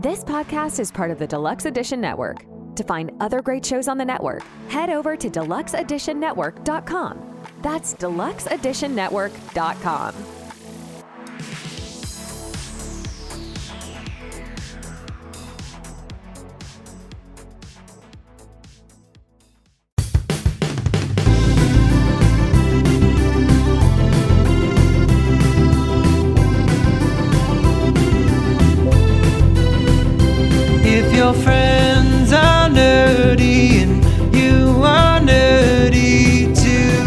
This podcast is part of the Deluxe Edition Network. To find other great shows on the network, head over to deluxeeditionnetwork.com. That's deluxeeditionnetwork.com. If your friends are nerdy and you are nerdy too,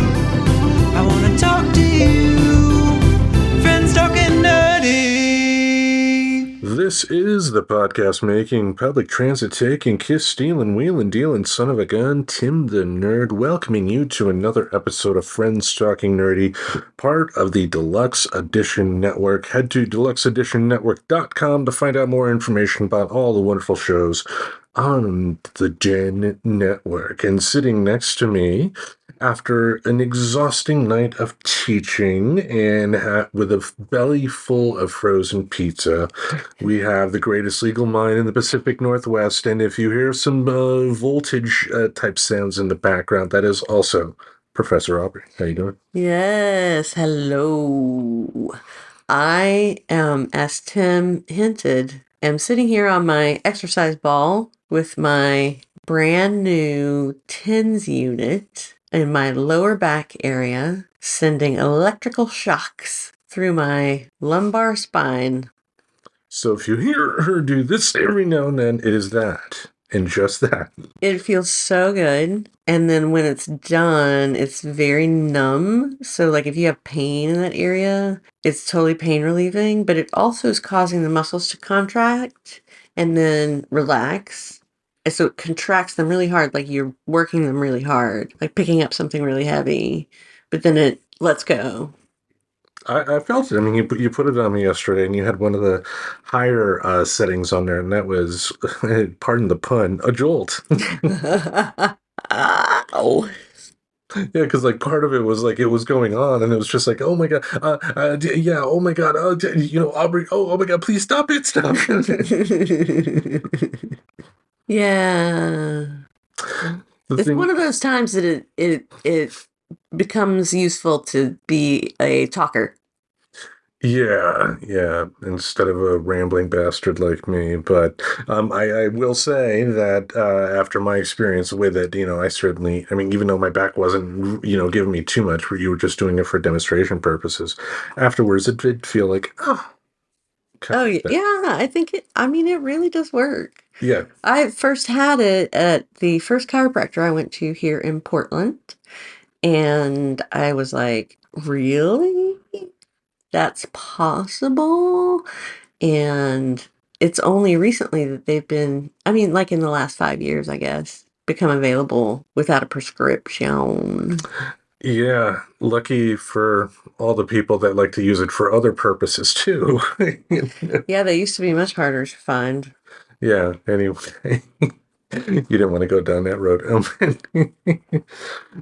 I want to talk to you. Friends talking nerdy. This is the podcast making, public transit taking, kiss stealing, wheeling dealing, son of a gun, Tim the Nerd, welcoming you to another episode of Friends Talking Nerdy, part of the Deluxe Edition Network. Head to deluxeeditionnetwork.com to find out more information about all the wonderful shows on the Den Network. And sitting next to me, after an exhausting night of teaching and with a belly full of frozen pizza, we have the greatest legal mind in the Pacific Northwest. And if you hear some voltage type sounds in the background, that is also Professor Aubrey. How you doing? Yes, hello. I am, as Tim hinted, am sitting here on my exercise ball with my brand new TENS unit in my lower back area, sending electrical shocks through my lumbar spine. So if you hear her do this every now and then, it is that. And just that. It feels so good. And then when it's done, it's very numb. So like if you have pain in that area, it's totally pain relieving, but it also is causing the muscles to contract and then relax. And so it contracts them really hard, like you're working them really hard, like picking up something really heavy, but then it lets go. I felt it. I mean, you put it on me yesterday, and you had one of the higher settings on there, and that was, pardon the pun, a jolt. Ow. Yeah, because like part of it was like it was going on, and it was just like, oh my god, yeah, oh my god, Aubrey, oh my god, please stop it, stop it. Yeah. It's one of those times that it becomes useful to be a talker. Yeah, instead of a rambling bastard like me. But I will say that after my experience with it, I certainly, even though my back wasn't, giving me too much, where you were just doing it for demonstration purposes, afterwards it did feel like, yeah, I think it really does work. Yeah. I first had it at the first chiropractor I went to here in Portland, and I was like, really? That's possible? And it's only recently that they've been, like in the last 5 years, I guess, become available without a prescription. Yeah, lucky for all the people that like to use it for other purposes too. Yeah, they used to be much harder to find. Yeah, anyway. You didn't want to go down that road.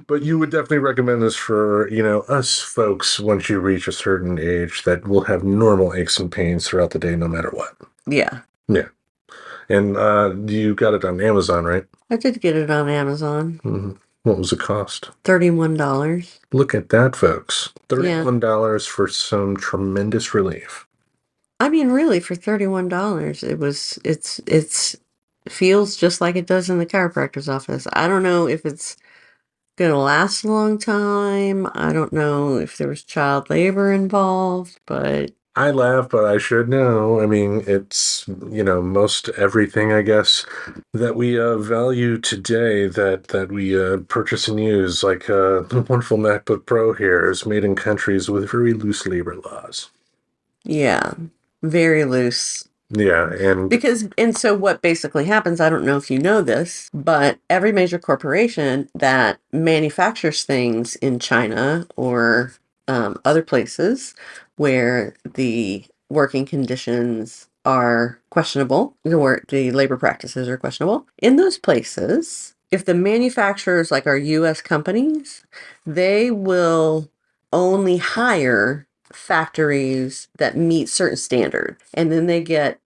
But you would definitely recommend this for, us folks once you reach a certain age that will have normal aches and pains throughout the day no matter what. Yeah. Yeah. And you got it on Amazon, right? I did get it on Amazon. Mm-hmm. What was the cost? $31. Look at that, folks. $31 for some tremendous relief. Really, for $31, it's feels just like it does in the chiropractor's office. I don't know if it's gonna last a long time. I don't know if there was child labor involved, but I laugh, but I should know. It's, most everything, I guess, that we value today that we purchase and use, like the wonderful MacBook Pro here, is made in countries with very loose labor laws. Yeah, very loose. Yeah, and so what basically happens, I don't know if you know this, but every major corporation that manufactures things in China or other places where the working conditions are questionable, the labor practices are questionable, in those places, if the manufacturers, like our U.S. companies, they will only hire factories that meet certain standards, and then they get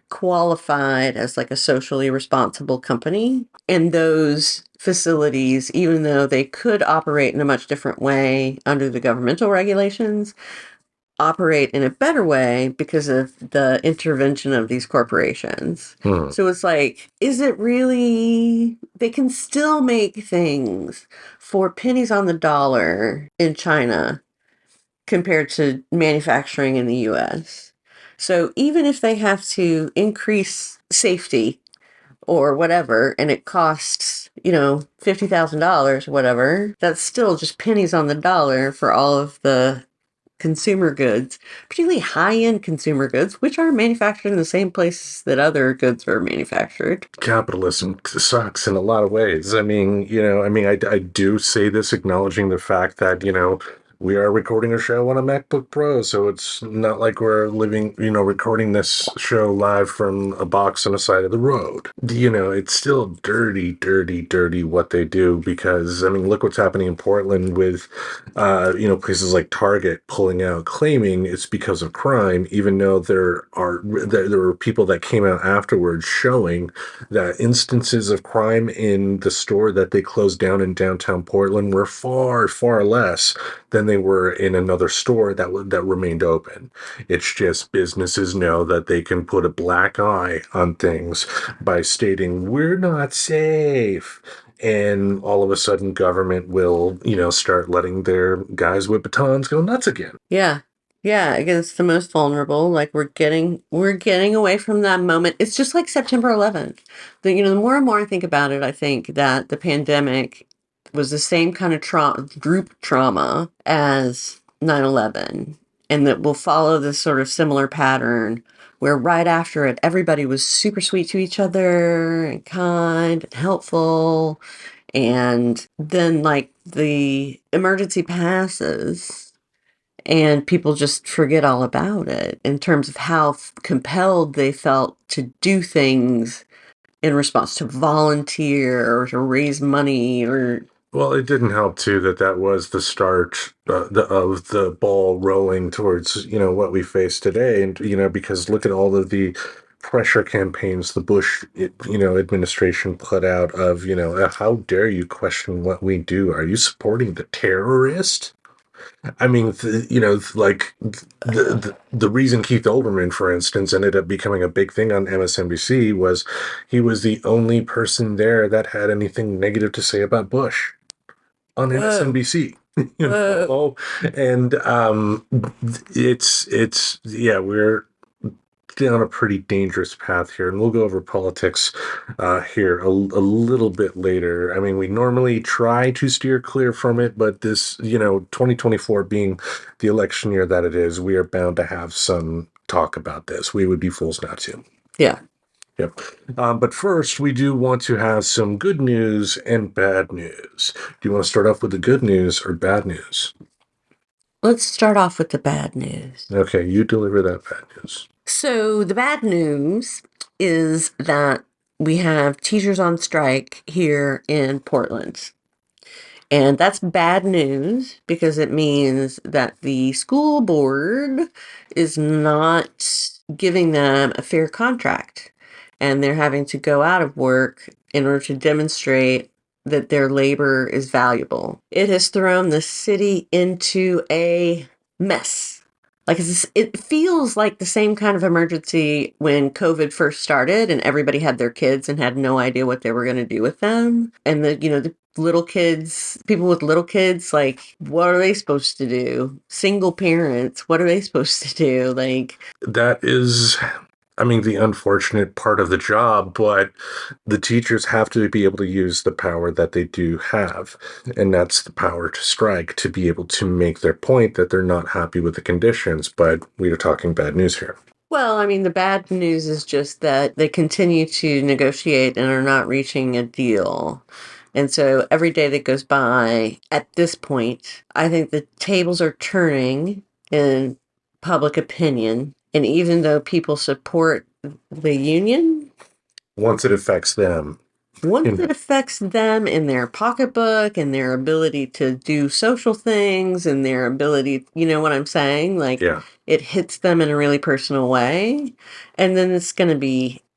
qualified as like a socially responsible company. And those facilities, even though they could operate in a much different way under the governmental regulations, operate in a better way because of the intervention of these corporations. So it's like, is it really, they can still make things for pennies on the dollar in China compared to manufacturing in the US. So even if they have to increase safety or whatever, and it costs, $50,000 or whatever, that's still just pennies on the dollar for all of the consumer goods, particularly high-end consumer goods, which are manufactured in the same place that other goods are manufactured. Capitalism sucks in a lot of ways. I do say this acknowledging the fact that, we are recording a show on a MacBook Pro, so it's not like we're recording this show live from a box on the side of the road. It's still dirty, dirty, dirty what they do because, look what's happening in Portland with, places like Target pulling out, claiming it's because of crime, even though there were people that came out afterwards showing that instances of crime in the store that they closed down in downtown Portland were far, far less than they were in another store that remained open. It's just businesses know that they can put a black eye on things by stating, we're not safe. And all of a sudden government will, start letting their guys with batons go nuts again. Yeah. Yeah, against the most vulnerable. Like we're getting away from that moment. It's just like September 11th. The more and more I think about it, I think that the pandemic was the same kind of group trauma as 9/11, and that will follow this sort of similar pattern where right after it, everybody was super sweet to each other and kind and helpful. And then like the emergency passes and people just forget all about it in terms of how compelled they felt to do things in response to volunteer or to raise money or... Well, it didn't help, too, that was the start of the ball rolling towards, what we face today. And, because look at all of the pressure campaigns the Bush, administration put out of, how dare you question what we do? Are you supporting the terrorist? The reason Keith Olbermann, for instance, ended up becoming a big thing on MSNBC was he was the only person there that had anything negative to say about Bush on MSNBC. And we're down a pretty dangerous path here, and we'll go over politics here a little bit later. We normally try to steer clear from it, but this, 2024 being the election year that it is, we are bound to have some talk about this. We would be fools not to. Yeah. Yep. But first, we do want to have some good news and bad news. Do you want to start off with the good news or bad news? Let's start off with the bad news. Okay, you deliver that bad news. So the bad news is that we have teachers on strike here in Portland. And that's bad news because it means that the school board is not giving them a fair contract. And they're having to go out of work in order to demonstrate that their labor is valuable. It has thrown the city into a mess. Like it feels like the same kind of emergency when COVID first started and everybody had their kids and had no idea what they were going to do with them. And the little kids, people with little kids, like, what are they supposed to do? Single parents, what are they supposed to do? Like, that is, the unfortunate part of the job, but the teachers have to be able to use the power that they do have. And that's the power to strike, to be able to make their point that they're not happy with the conditions. But we are talking bad news here. Well, the bad news is just that they continue to negotiate and are not reaching a deal. And so every day that goes by at this point, I think the tables are turning in public opinion. And even though people support the union, once it affects them in their pocketbook and their ability to do social things and their ability, you know what I'm saying? Like, yeah. it hits them in a really personal way. And then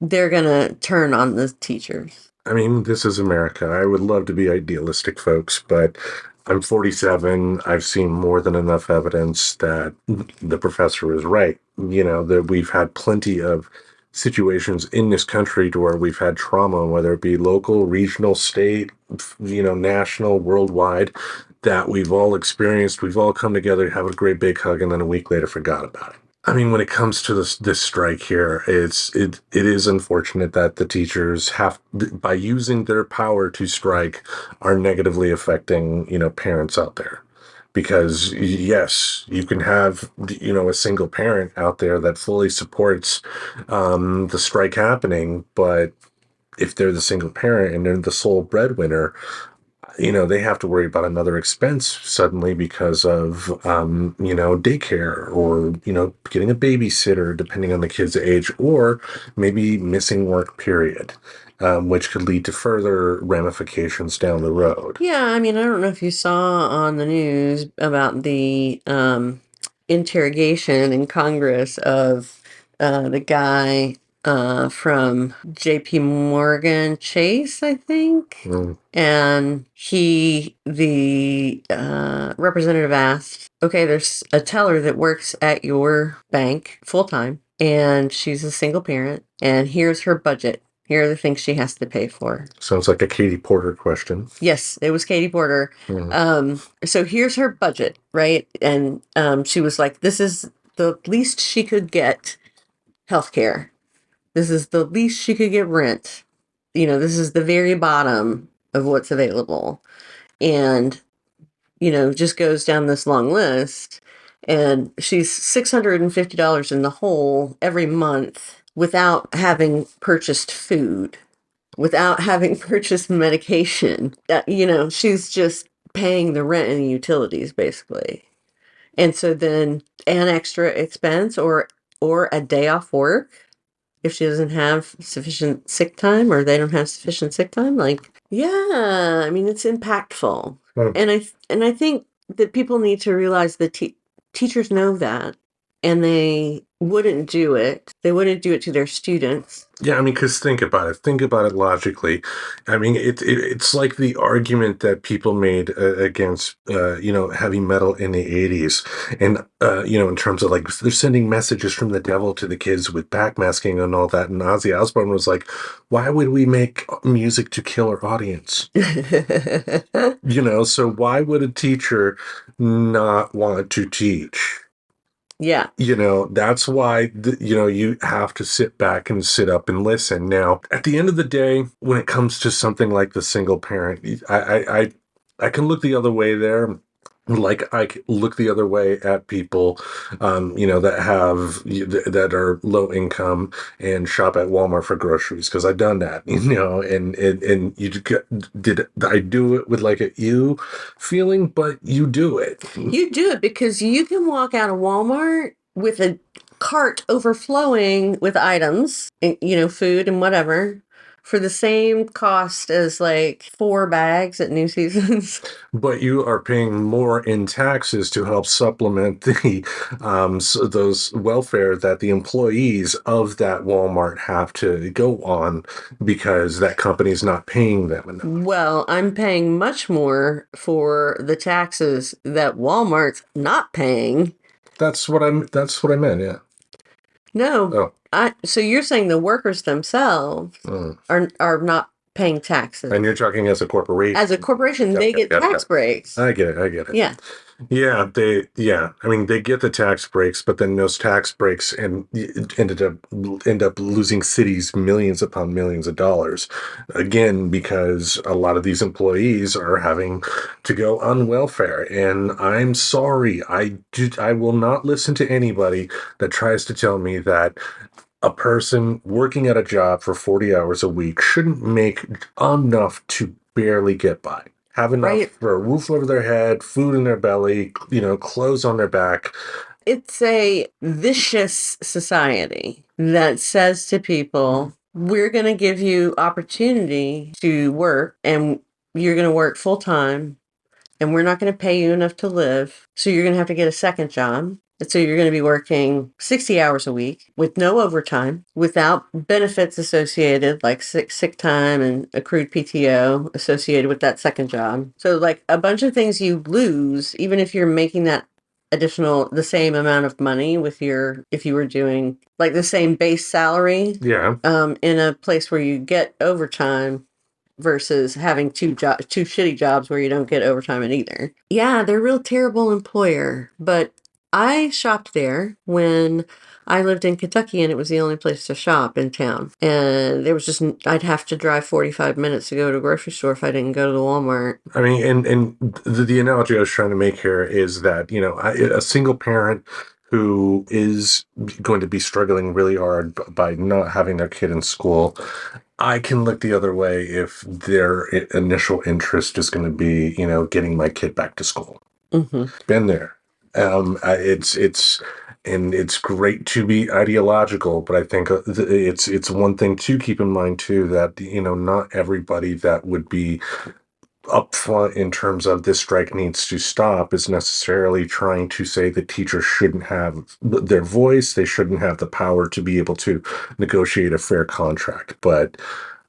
they're going to turn on the teachers. I mean, this is America. I would love to be idealistic, folks, but I'm 47. I've seen more than enough evidence that the professor is right. That we've had plenty of situations in this country to where we've had trauma, whether it be local, regional, state, national, worldwide, that we've all experienced. We've all come together, have a great big hug, and then a week later forgot about it. I mean, when it comes to this strike here, it is unfortunate that the teachers by using their power to strike, are negatively affecting parents out there. Because yes, you can have a single parent out there that fully supports the strike happening, but if they're the single parent and they're the sole breadwinner, they have to worry about another expense suddenly because of, daycare or, getting a babysitter, depending on the kid's age, or maybe missing work, period, which could lead to further ramifications down the road. Yeah, I mean, I don't know if you saw on the news about the interrogation in Congress of the guy from JP Morgan Chase, I think. And the representative asked, okay, there's a teller that works at your bank full time, and she's a single parent, and here's her budget. Here are the things she has to pay for. Sounds like a Katie Porter question. Yes, it was Katie Porter. So here's her budget, right? And she was like, this is the least she could get healthcare. This is the least she could get rent. This is the very bottom of what's available. And, just goes down this long list. And she's $650 in the hole every month without having purchased food, without having purchased medication. She's just paying the rent and the utilities, basically. And so then an extra expense or a day off work if she doesn't have sufficient sick time, or they don't have sufficient sick time. Like, yeah, I mean, it's impactful. And I think that people need to realize that teachers know that, and they wouldn't do it. They wouldn't do it to their students. Yeah, I mean, because think about it logically. I mean, it's like the argument that people made against, heavy metal in the 80s. And, in terms of like, they're sending messages from the devil to the kids with backmasking and all that. And Ozzy Osbourne was like, why would we make music to kill our audience? So why would a teacher not want to teach? Yeah. That's why, you have to sit back and sit up and listen. Now, at the end of the day, when it comes to something like the single parent, I can look the other way there. Like I look the other way at people, that are low income and shop at Walmart for groceries, because I've done that, and did I do it with like a you feeling, but you do it. You do it because you can walk out of Walmart with a cart overflowing with items, food and whatever, for the same cost as like 4 bags at New Seasons. But you are paying more in taxes to help supplement the those welfare that the employees of that Walmart have to go on, because that company's not paying them enough. Well, I'm paying much more for the taxes that Walmart's not paying. That's what I meant, yeah. No. Oh. So you're saying the workers themselves are not paying taxes. And you're talking as a corporation. As a corporation, they get tax breaks. I get it. Yeah. Yeah, I mean, they get the tax breaks, but then those tax breaks end up losing cities millions upon millions of dollars. Again, because a lot of these employees are having to go on welfare. And I'm sorry, I will not listen to anybody that tries to tell me that a person working at a job for 40 hours a week shouldn't make enough to barely get by. Have enough for a roof over their head, food in their belly, clothes on their back. It's a vicious society that says to people, we're going to give you opportunity to work, and you're going to work full time, and we're not going to pay you enough to live. So you're going to have to get a second job. So you're going to be working 60 hours a week with no overtime, without benefits associated like sick time and accrued PTO associated with that second job. So like a bunch of things you lose, even if you're making that the same amount of money with if you were doing like the same base salary. Yeah. In a place where you get overtime versus having two shitty jobs where you don't get overtime in either. Yeah, they're a real terrible employer, but I shopped there when I lived in Kentucky, and it was the only place to shop in town. And there was I'd have to drive 45 minutes to go to a grocery store if I didn't go to the Walmart. I mean, and the analogy I was trying to make here is that, a single parent who is going to be struggling really hard by not having their kid in school, I can look the other way if their initial interest is going to be, getting my kid back to school. Mm-hmm. Been there. It's great to be ideological, but I think it's one thing to keep in mind too, that, not everybody that would be upfront in terms of this strike needs to stop is necessarily trying to say that teachers shouldn't have their voice. They shouldn't have the power to be able to negotiate a fair contract. But,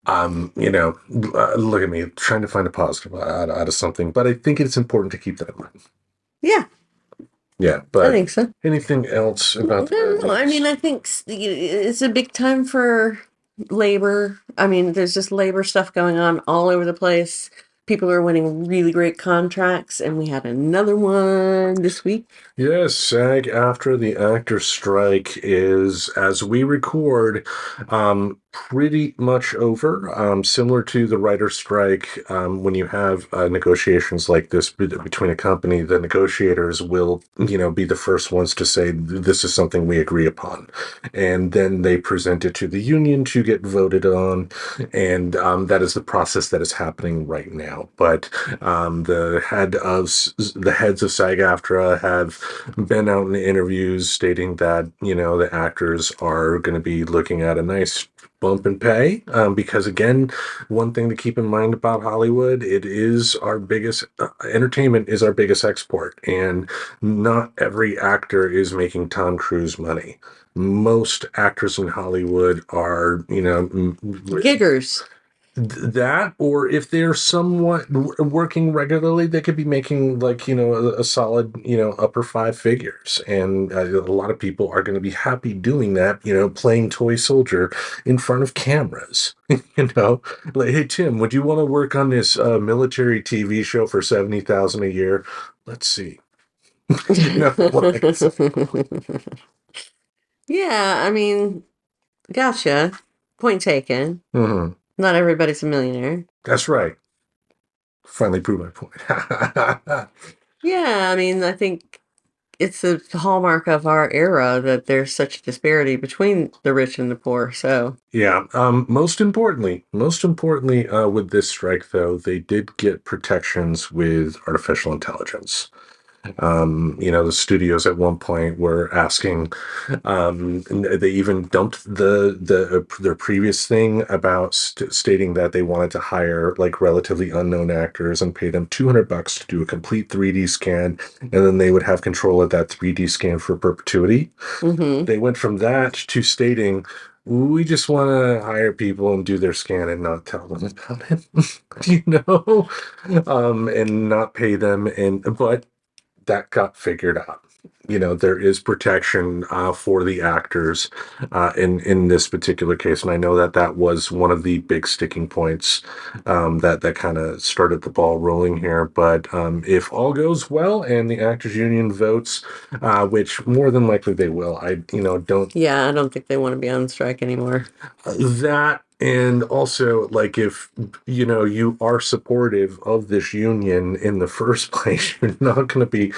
look at me trying to find a positive out of something, but I think it's important to keep that in mind. Yeah. Yeah, but I think so. Anything else about that? No, I mean, I think it's a big time for labor. I mean, there's just labor stuff going on all over the place. People are winning really great contracts, and we had another one this week. Yes, SAG-AFTRA, the actor strike, is, as we record, pretty much over. Similar to the writer's strike, when you have negotiations like this between a company, the negotiators will, be the first ones to say, this is something we agree upon. And then they present it to the union to get voted on. And that is the process that is happening right now. But the heads of SAG-AFTRA have been out in interviews stating that, the actors are going to be looking at a nice bump in pay, because again, one thing to keep in mind about Hollywood, it is our biggest entertainment is our biggest export, and not every actor is making Tom Cruise money. Most actors in Hollywood are, giggers. That, or if they're somewhat working regularly, they could be making a solid, upper five figures. And a lot of people are going to be happy doing that, playing toy soldier in front of cameras. Like, hey, Tim, would you want to work on this military TV show for $70,000 a year? Let's see. Yeah, I mean, gotcha. Point taken. Mm-hmm. Not everybody's a millionaire. That's right. Finally proved my point. Yeah, I mean, I think it's a hallmark of our era that there's such a disparity between the rich and the poor. So yeah, most importantly, with this strike, though, they did get protections with artificial intelligence. The studios at one point were asking, they even dumped their previous thing about stating that they wanted to hire like relatively unknown actors and pay them $200 to do a complete 3D scan, and then they would have control of that 3D scan for perpetuity. Mm-hmm. They went from that to stating, we just want to hire people and do their scan and not tell them about it, and not pay them. But that got figured out. There is protection for the actors in this particular case, and I know that was one of the big sticking points that kind of started the ball rolling here. But if all goes well and the actors union votes, which more than likely they will, I don't. Yeah, I don't think they want to be on strike anymore. That. And also, like, if, you are supportive of this union in the first place, you're not going to be,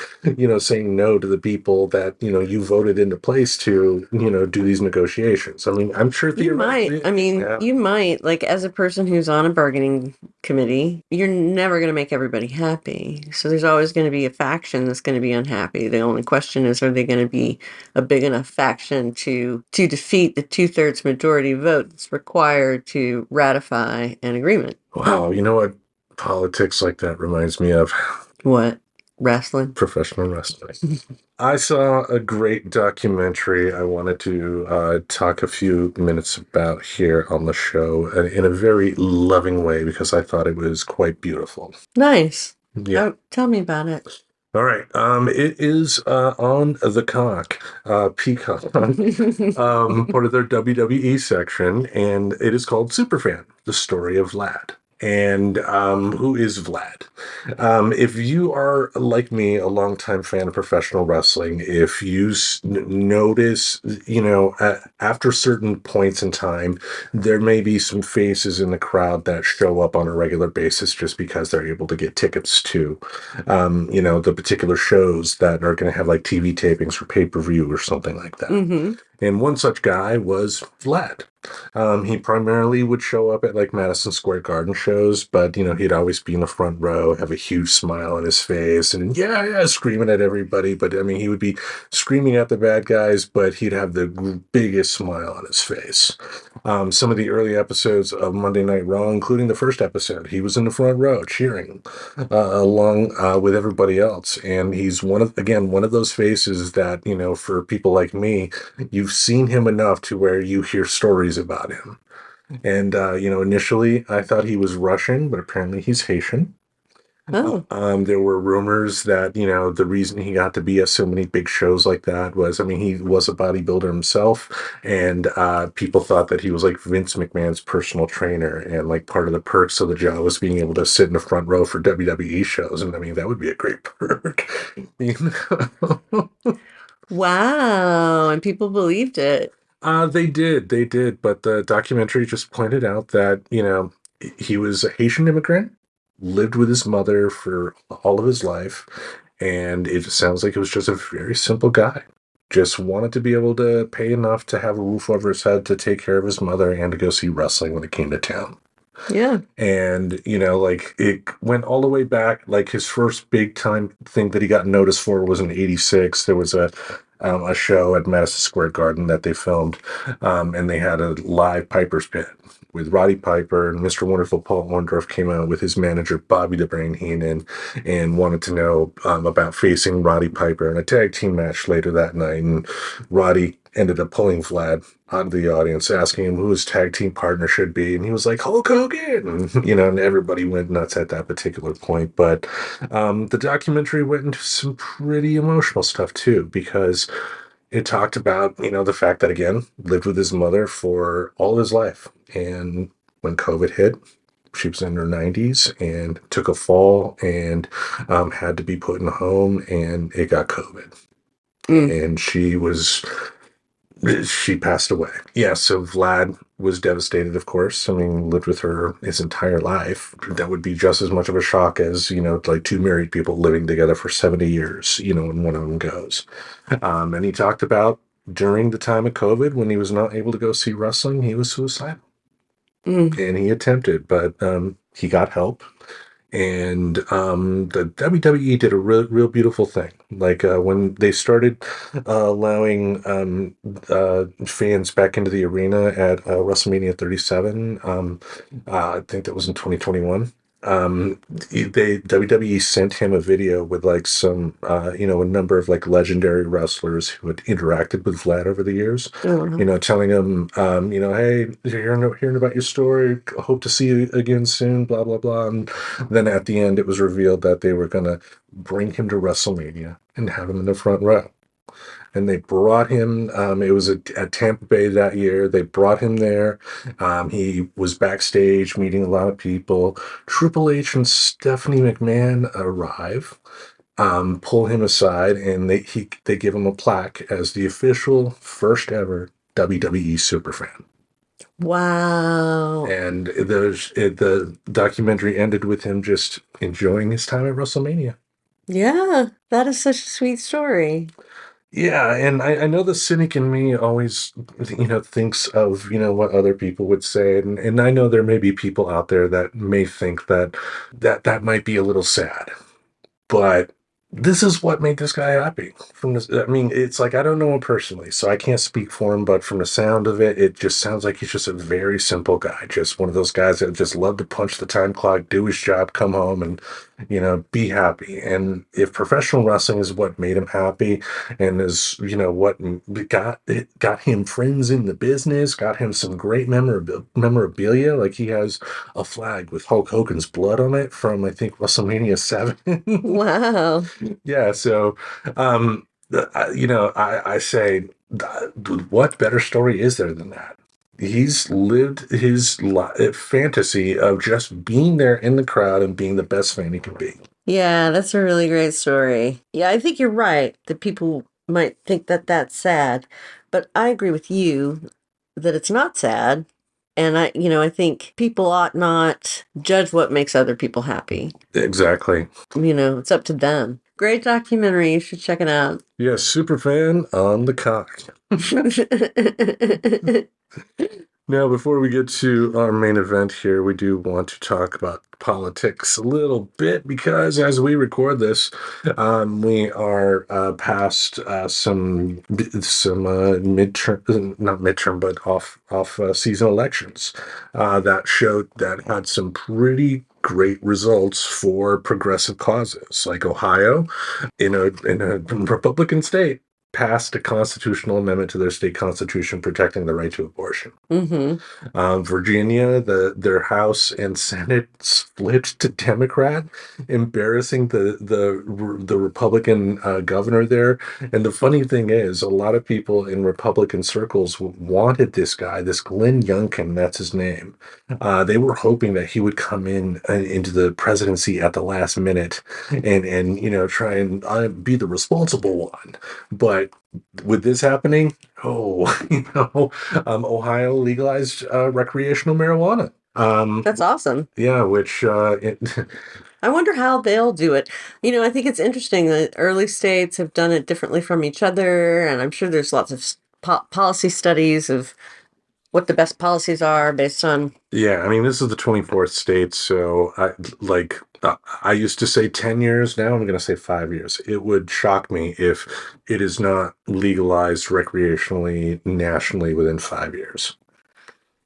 saying no to the people that, you voted into place to, do these negotiations. I mean, I'm sure you might. I mean, yeah. You might, like, as a person who's on a bargaining committee, you're never going to make everybody happy. So there's always going to be a faction that's going to be unhappy. The only question is, are they going to be a big enough faction to defeat the 2/3 majority vote that's required to ratify an agreement? Wow, you know what politics like that reminds me of? What? Wrestling. Professional wrestling. I saw a great documentary I wanted to talk a few minutes about here on the show in a very loving way because I thought it was quite beautiful. Nice. Yeah. Oh, tell me about it. All right. It is on the Peacock, part of their WWE section, and it is called Superfan: The Story of Vlad. And who is Vlad? If you are, like me, a longtime fan of professional wrestling, if you notice, after certain points in time, there may be some faces in the crowd that show up on a regular basis just because they're able to get tickets to, the particular shows that are going to have like TV tapings for pay-per-view or something like that. Mm-hmm. And one such guy was Vlad. He primarily would show up at like Madison Square Garden shows, but he'd always be in the front row, have a huge smile on his face, and yeah, screaming at everybody. But I mean, he would be screaming at the bad guys, but he'd have the biggest smile on his face. Some of the early episodes of Monday Night Raw, including the first episode, he was in the front row cheering along with everybody else. And he's one of those faces that, for people like me, you've seen him enough to where you hear stories about him. And, initially I thought he was Russian, but apparently he's Haitian. Oh. There were rumors that, the reason he got to be at so many big shows like that was, he was a bodybuilder himself, and people thought that he was like Vince McMahon's personal trainer, and like part of the perks of the job was being able to sit in the front row for WWE shows, and that would be a great perk. Wow. And people believed it. They did, but the documentary just pointed out that, he was a Haitian immigrant, lived with his mother for all of his life, and it sounds like it was just a very simple guy. Just wanted to be able to pay enough to have a roof over his head to take care of his mother and to go see wrestling when it came to town. Yeah. And, it went all the way back. Like his first big time thing that he got noticed for was in '86. There was a show at Madison Square Garden that they filmed, and they had a live Piper's Pit with Roddy Piper, and Mr. Wonderful Paul Orndorff came out with his manager Bobby the Brain Heenan and wanted to know about facing Roddy Piper in a tag team match later that night. And Roddy ended up pulling Vlad out of the audience, asking him who his tag team partner should be, and he was like, Hulk Hogan, and everybody went nuts at that particular point. But the documentary went into some pretty emotional stuff too, because it talked about, the fact that, again, lived with his mother for all of his life. And when COVID hit, she was in her 90s and took a fall and had to be put in a home, and it got COVID. And she passed away. Yeah, so Vlad was devastated, of course. Lived with her his entire life. That would be just as much of a shock as, like two married people living together for 70 years, when one of them goes. And he talked about during the time of COVID, when he was not able to go see wrestling, he was suicidal. And he attempted, but he got help. And the WWE did a real beautiful thing. Like when they started allowing fans back into the arena at WrestleMania 37, I think that was in 2021. WWE sent him a video with like some, a number of like legendary wrestlers who had interacted with Vlad over the years, telling him, hey, hearing about your story, hope to see you again soon, blah, blah, blah. And then at the end, it was revealed that they were going to bring him to WrestleMania and have him in the front row. And they brought him, it was at Tampa Bay that year. They brought him there. He was backstage meeting a lot of people. Triple H and Stephanie McMahon arrive, pull him aside, and they give him a plaque as the official first ever WWE superfan. Wow. And the documentary ended with him just enjoying his time at WrestleMania. Yeah, that is such a sweet story. Yeah, and I know the cynic in me always, thinks of, what other people would say. And I know there may be people out there that may think that might be a little sad. But this is what made this guy happy. It's like, I don't know him personally, so I can't speak for him, but from the sound of it, it just sounds like he's just a very simple guy. Just one of those guys that just loved to punch the time clock, do his job, come home, be happy. And if professional wrestling is what made him happy and is, what got him friends in the business, got him some great memorabilia, like he has a flag with Hulk Hogan's blood on it from, I think, WrestleMania 7. Wow. Yeah, so, I say, what better story is there than that? He's lived his fantasy of just being there in the crowd and being the best fan he can be. Yeah, that's a really great story. Yeah, I think you're right that people might think that that's sad, but I agree with you that it's not sad. And I think people ought not judge what makes other people happy. Exactly. It's up to them. Great documentary. You should check it out. Yes, super fan on the cock. Now, before we get to our main event here, we do want to talk about politics a little bit because as we record this, we are past some midterm, not midterm, but off season elections that had some pretty great results for progressive causes, like Ohio, in a Republican state, passed a constitutional amendment to their state constitution protecting the right to abortion. Mm-hmm. Virginia, their House and Senate split to Democrat, embarrassing the Republican governor there. And the funny thing is, a lot of people in Republican circles wanted this guy, this Glenn Youngkin, that's his name. They were hoping that he would come into the presidency at the last minute and try and be the responsible one. But with this happening, Ohio legalized recreational marijuana. That's awesome. Yeah, which I wonder how they'll do it. I think it's interesting that early states have done it differently from each other, and I'm sure there's lots of policy studies of what the best policies are based on. Yeah, I mean, this is the 24th state, so I used to say 10 years. Now I'm going to say 5 years. It would shock me if it is not legalized recreationally nationally within 5 years.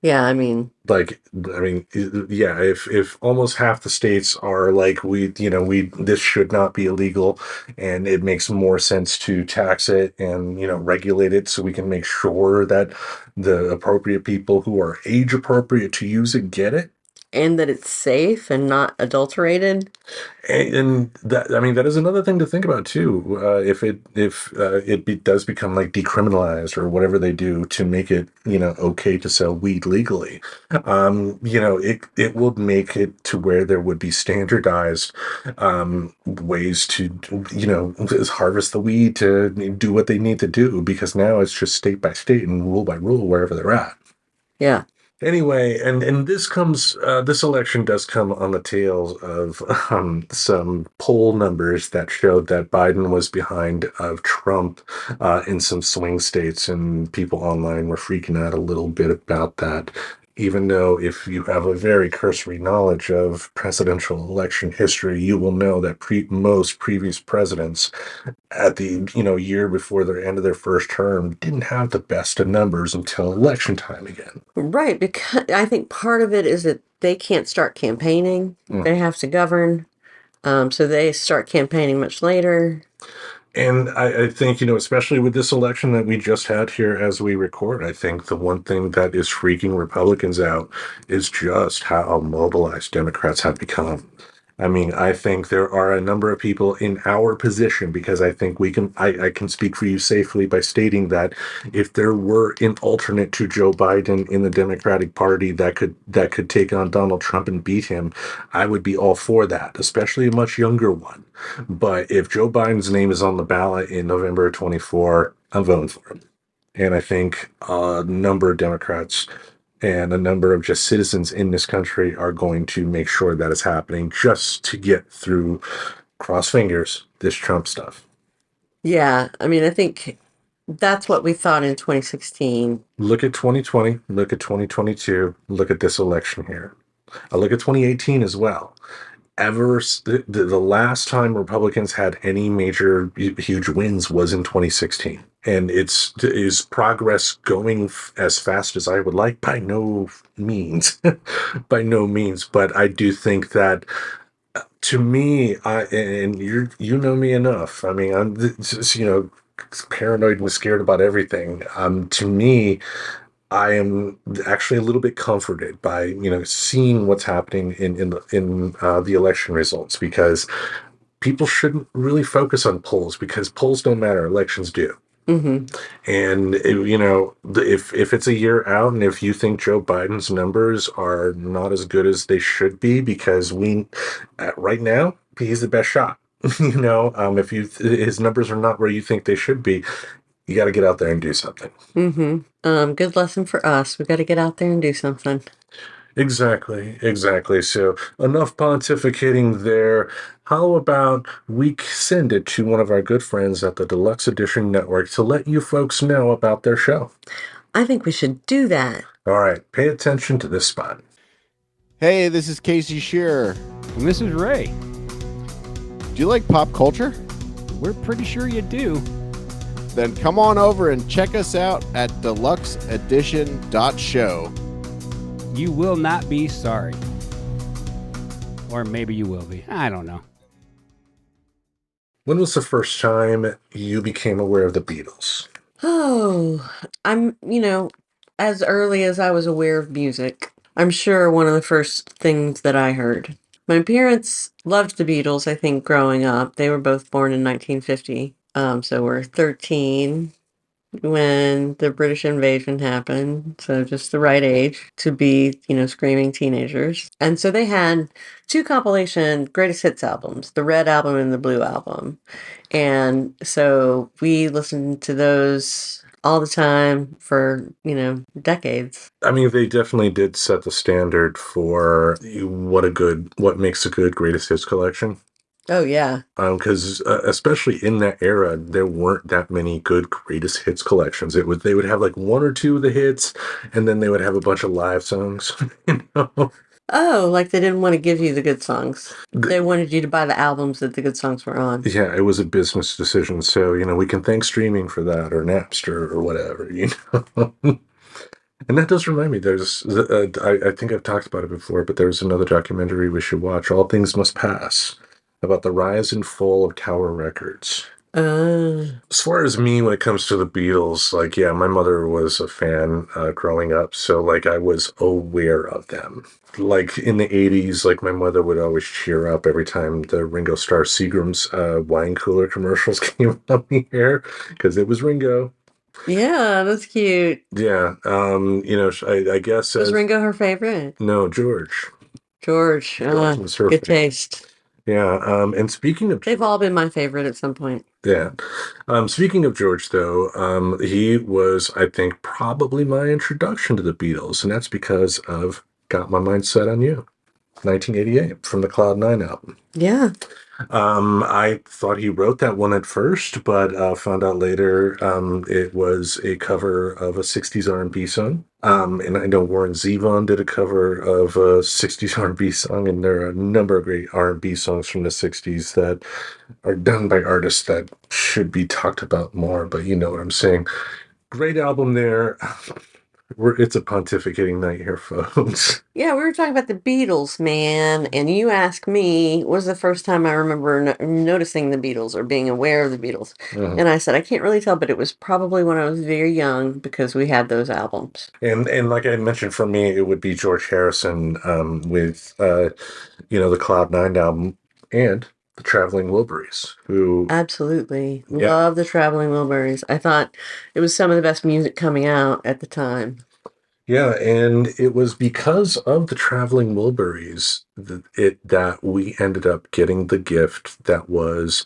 Yeah, I mean, yeah, if almost half the states are like, this should not be illegal, and it makes more sense to tax it and, regulate it so we can make sure that the appropriate people who are age appropriate to use it get it. and that it's safe and not adulterated. And that, I mean, that is another thing to think about too. If it does become like decriminalized or whatever they do to make it, okay to sell weed legally, it will make it to where there would be standardized ways to, harvest the weed to do what they need to do, because now it's just state by state and rule by rule wherever they're at. Yeah. Anyway, and this election does come on the tails of some poll numbers that showed that Biden was behind of Trump in some swing states, and people online were freaking out a little bit about that. Even though if you have a very cursory knowledge of presidential election history, you will know that most previous presidents at the year before the end of their first term didn't have the best of numbers until election time again. Right, because I think part of it is that they can't start campaigning. They have to govern. So they start campaigning much later. And I think, especially with this election that we just had here as we record, I think the one thing that is freaking Republicans out is just how mobilized Democrats have become. I mean, I think there are a number of people in our position, because I think I can speak for you safely by stating that if there were an alternate to Joe Biden in the Democratic Party that could take on Donald Trump and beat him, I would be all for that, especially a much younger one. But if Joe Biden's name is on the ballot in November 24, I'm voting for him. And I think a number of Democrats and a number of just citizens in this country are going to make sure that is happening just to get through, cross fingers, this Trump stuff. Yeah, I mean, I think that's what we thought in 2016. Look at 2020, look at 2022, look at this election here. I look at 2018 as well. The last time Republicans had any major huge wins was in 2016. And is progress going as fast as I would like? By no means. By no means. But I do think that To me, and you know me enough. I mean, I'm just, paranoid and scared about everything. To me, I am actually a little bit comforted by seeing what's happening in the election results, because people shouldn't really focus on polls, because polls don't matter, elections do. Mm-hmm. And if it's a year out, and if you think Joe Biden's numbers are not as good as they should be, because right now he's the best shot. If his numbers are not where you think they should be, you got to get out there and do something. Mm-hmm. Good lesson for us. We got to get out there and do something. Exactly, exactly. So enough pontificating there. How about we send it to one of our good friends at the Deluxe Edition Network to let you folks know about their show? I think we should do that. All right, pay attention to this spot. Hey, this is Casey Shearer. And this is Ray. Do you like pop culture? We're pretty sure you do. Then come on over and check us out at deluxeedition.show. You will not be sorry. Or maybe you will be. I don't know. When was the first time you became aware of the Beatles? Oh, I'm, as early as I was aware of music, I'm sure one of the first things that I heard. My parents loved the Beatles, I think, growing up. They were both born in 1950. So we're 13 when the British invasion happened. So just the right age to be, screaming teenagers. And so they had two compilation greatest hits albums, the Red Album and the Blue Album. And so we listened to those all the time for, decades. I mean, they definitely did set the standard for what makes a good greatest hits collection. Oh, yeah. Because especially in that era, there weren't that many good greatest hits collections. They would have like one or two of the hits, and then they would have a bunch of live songs. Oh, like they didn't want to give you the good songs. They wanted you to buy the albums that the good songs were on. Yeah, it was a business decision. So, we can thank streaming for that, or Napster, or whatever, And that does remind me, I think I've talked about it before, but there's another documentary we should watch, All Things Must Pass, about the rise and fall of Tower Records. As far as me, when it comes to the Beatles, my mother was a fan growing up, so I was aware of them. In the 80s, my mother would always cheer up every time the Ringo Starr Seagram's wine cooler commercials came on the air, because it was Ringo. Yeah, that's cute. Yeah, I guess... Was Ringo her favorite? No, George. George was her good taste. Yeah, and speaking of... They've all been my favorite at some point. Yeah. Speaking of George, though, he was, I think, probably my introduction to the Beatles, and that's because of Got My Mind Set on You, 1988, from the Cloud 9 album. Yeah. I thought he wrote that one at first, but found out later it was a cover of a 60s R&B song. And I know Warren Zevon did a cover of a 60s R&B song, and there are a number of great R&B songs from the 60s that are done by artists that should be talked about more, but you know what I'm saying. Great album there. It's a pontificating night here, folks. Yeah, we were talking about the Beatles, man, and you asked me, what was the first time I remember noticing the Beatles or being aware of the Beatles? Uh-huh. And I said, I can't really tell, but it was probably when I was very young, because we had those albums. And like I mentioned, for me, it would be George Harrison with, the Cloud 9 album and the Traveling Wilburys, who... Absolutely. Yeah. Love the Traveling Wilburys. I thought it was some of the best music coming out at the time. Yeah, and it was because of the Traveling Wilburys that we ended up getting the gift that was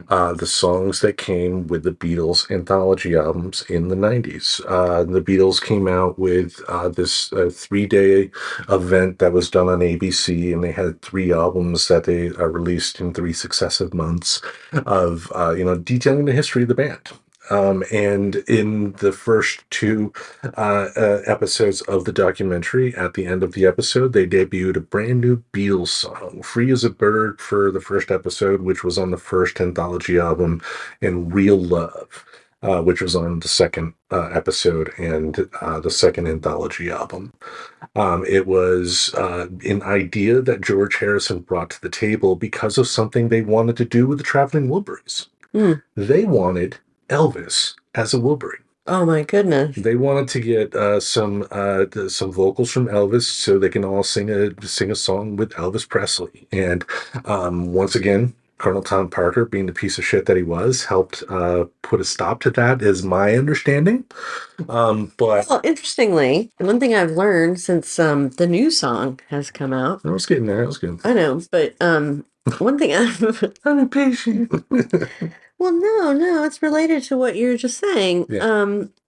the songs that came with the Beatles anthology albums in the 90s. The Beatles came out with this 3-day event that was done on ABC, and they had 3 albums that they released in 3 successive months of, detailing the history of the band. And in the first 2 episodes of the documentary, at the end of the episode, they debuted a brand new Beatles song, Free as a Bird, for the first episode, which was on the first anthology album, and Real Love. which was on the second episode and the second anthology album. It was an idea that George Harrison brought to the table because of something they wanted to do with the Traveling Wilburys. Mm. They wanted Elvis as a Wilbury. Oh my goodness. They wanted to get some vocals from Elvis so they can all sing a song with Elvis Presley. And once again, Colonel Tom Parker, being the piece of shit that he was, helped put a stop to that, is my understanding. But Well, interestingly, one thing I've learned since the new song has come out, I was getting there. I know, but one thing I'm impatient. well, no, it's related to what you were just saying. Yeah.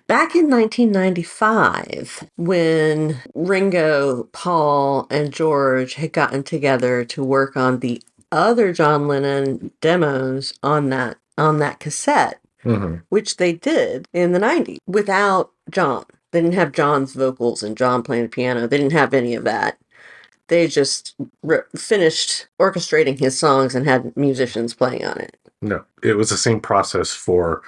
Back in 1995, when Ringo, Paul, and George had gotten together to work on the other John Lennon demos on that cassette, Mm-hmm. which they did in the 90s without John. They didn't have John's vocals and John playing the piano. They didn't have any of that. They just finished orchestrating his songs and had musicians playing on it. No, it was the same process for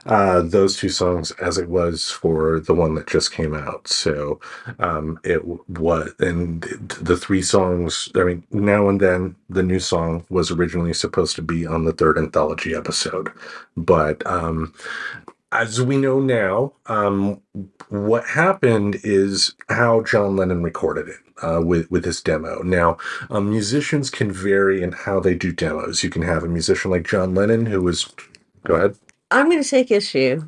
those two songs as it was for the one that just came out. So and the three songs, I mean, Now and Then, the new song, was originally supposed to be on the third anthology episode. But as we know now, what happened is how John Lennon recorded it. With his demo. Now, musicians can vary in how they do demos. You can have a musician like John Lennon who was... Go ahead. I'm going to take issue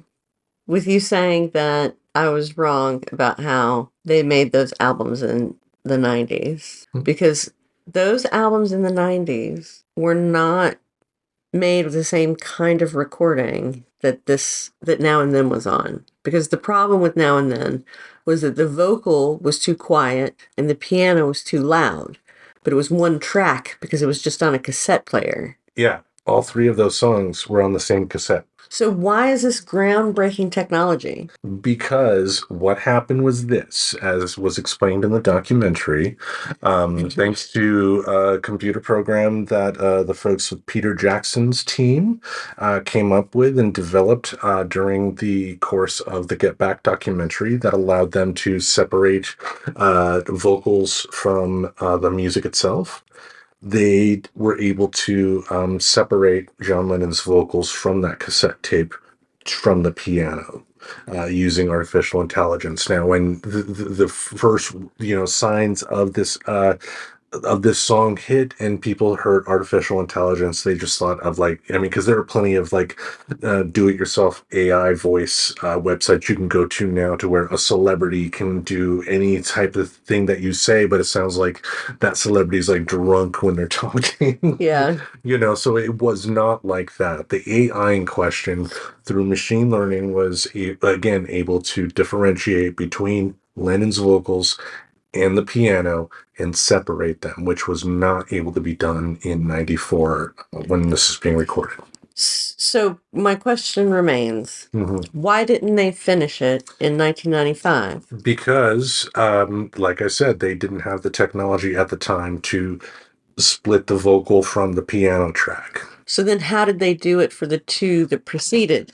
with you saying that I was wrong about how they made those albums in the 90s. Because those albums in the 90s were not made with the same kind of recording that Now and Then was on. Because the problem with Now and Then was that the vocal was too quiet and the piano was too loud. But it was one track because it was just on a cassette player. Yeah, all three of those songs were on the same cassette. So why is this groundbreaking technology? Because what happened was this, as was explained in the documentary, thanks to a computer program that the folks with Peter Jackson's team came up with and developed during the course of the Get Back documentary that allowed them to separate vocals from the music itself. They were able to separate John Lennon's vocals from that cassette tape from the piano using artificial intelligence. Now, when the first signs of this song hit and people heard artificial intelligence, they just thought of because there are plenty of do-it-yourself AI voice websites you can go to now to where a celebrity can do any type of thing that you say, but it sounds like that celebrity's drunk when they're talking. Yeah. So it was not like that. The AI in question, through machine learning, was again able to differentiate between Lennon's vocals and the piano and separate them, which was not able to be done in 94 when this is being recorded. So my question remains, Mm-hmm. why didn't they finish it in 1995? Because, like I said, they didn't have the technology at the time to split the vocal from the piano track. So then how did they do it for the two that preceded?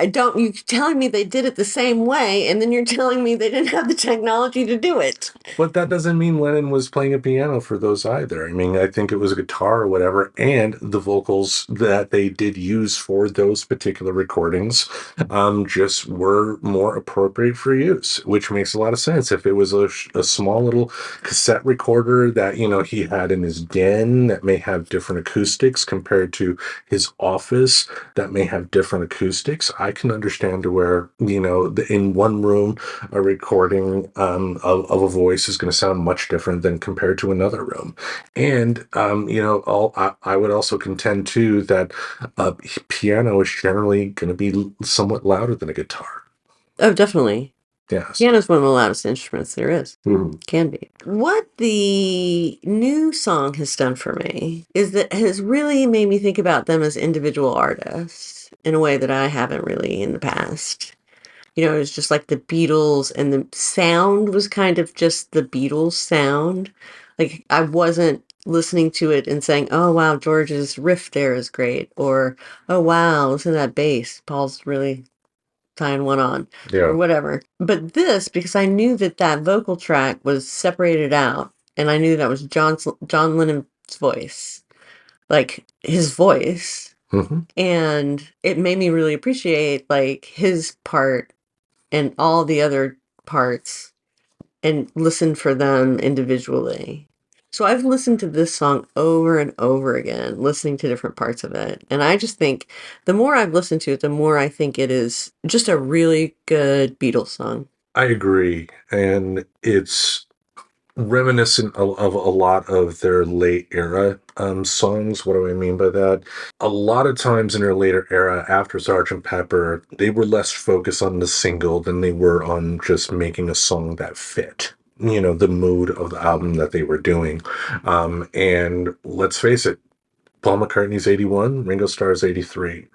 You're telling me they did it the same way, and then you're telling me they didn't have the technology to do it. But that doesn't mean Lennon was playing a piano for those either. I mean, I think it was a guitar or whatever, and the vocals that they did use for those particular recordings just were more appropriate for use, which makes a lot of sense. If it was a small little cassette recorder that, he had in his den that may have different acoustics compared to his office that may have different acoustics, I can understand to where, in one room, a recording of a voice is going to sound much different than compared to another room. And, I would also contend, too, that a piano is generally going to be somewhat louder than a guitar. Oh, definitely. Yes. Piano's one of the loudest instruments there is. Mm-hmm. Can be. What the new song has done for me is that it has really made me think about them as individual artists in a way that I haven't really in the past. It's just like the Beatles, and the sound was kind of just the Beatles sound. Like, I wasn't listening to it and saying, oh, wow, George's riff there is great. Or, oh, wow, listen to that bass. Paul's really tying one on Yeah. or whatever. But this, because I knew that vocal track was separated out, and I knew that was John Lennon's voice, like his voice, and it made me really appreciate like his part and all the other parts and listen for them individually. So I've listened to this song over and over again, listening to different parts of it. And I just think the more I've listened to it, the more I think it is just a really good Beatles song. I agree. And it's reminiscent of a lot of their late era songs. What do I mean by that? A lot of times in their later era, after Sgt. Pepper, they were less focused on the single than they were on just making a song that fit, the mood of the album that they were doing. And let's face it, Paul McCartney's 81, Ringo Starr's 83.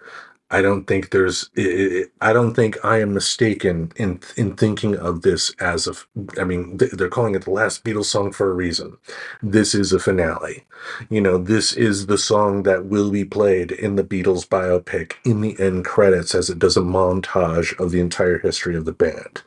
I don't think I don't think I am mistaken in thinking of this as they're calling it the last Beatles song for a reason. This is a finale. This is the song that will be played in the Beatles biopic in the end credits as it does a montage of the entire history of the band.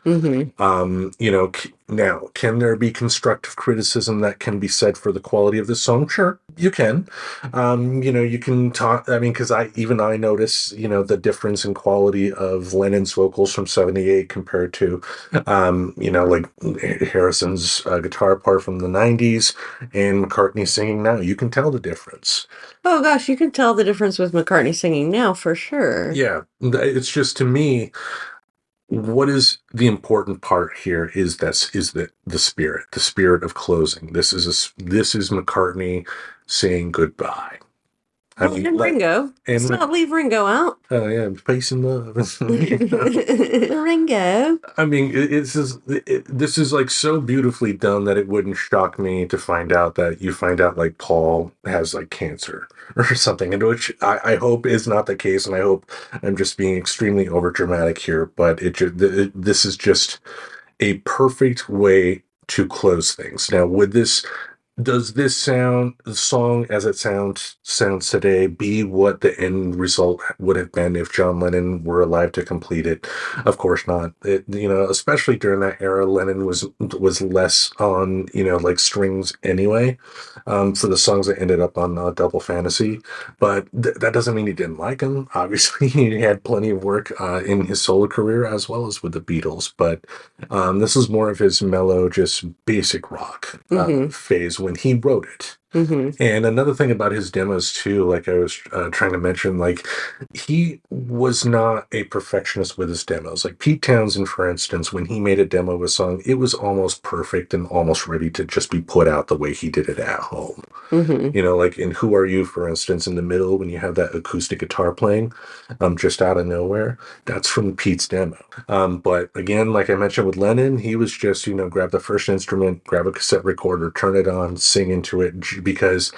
Now, can there be constructive criticism that can be said for the quality of this song? Sure, you can. You can talk, because I notice, the difference in quality of Lennon's vocals from 78 compared to, like Harrison's guitar part from the 90s and McCartney singing now. You can tell the difference. Oh gosh, you can tell the difference with McCartney singing now for sure. Yeah, it's just, to me, what is the important part here is the spirit of closing. This is McCartney saying goodbye. And Ringo. Let's not leave Ringo out. Oh yeah, peace and love. Ringo. This is like so beautifully done that it wouldn't shock me to find out like Paul has like cancer or something, and which I hope is not the case, and I hope I'm just being extremely overdramatic here, but this is just a perfect way to close things. Now, does this the song as it sounds today, be what the end result would have been if John Lennon were alive to complete it? Of course not. Especially during that era, Lennon was less on, like strings anyway, for the songs that ended up on Double Fantasy. But that doesn't mean he didn't like him. Obviously, he had plenty of work in his solo career as well as with the Beatles. But this is more of his mellow, just basic rock phase when he wrote it. And another thing about his demos too, like I was trying to mention, like he was not a perfectionist with his demos. Like Pete Townsend, for instance, when he made a demo of a song, it was almost perfect and almost ready to just be put out the way he did it at home. Like in Who Are You, for instance, in the middle when you have that acoustic guitar playing just out of nowhere, that's from Pete's demo. But again, like I mentioned with Lennon, he was just, grab the first instrument, grab a cassette recorder, turn it on, sing into it, because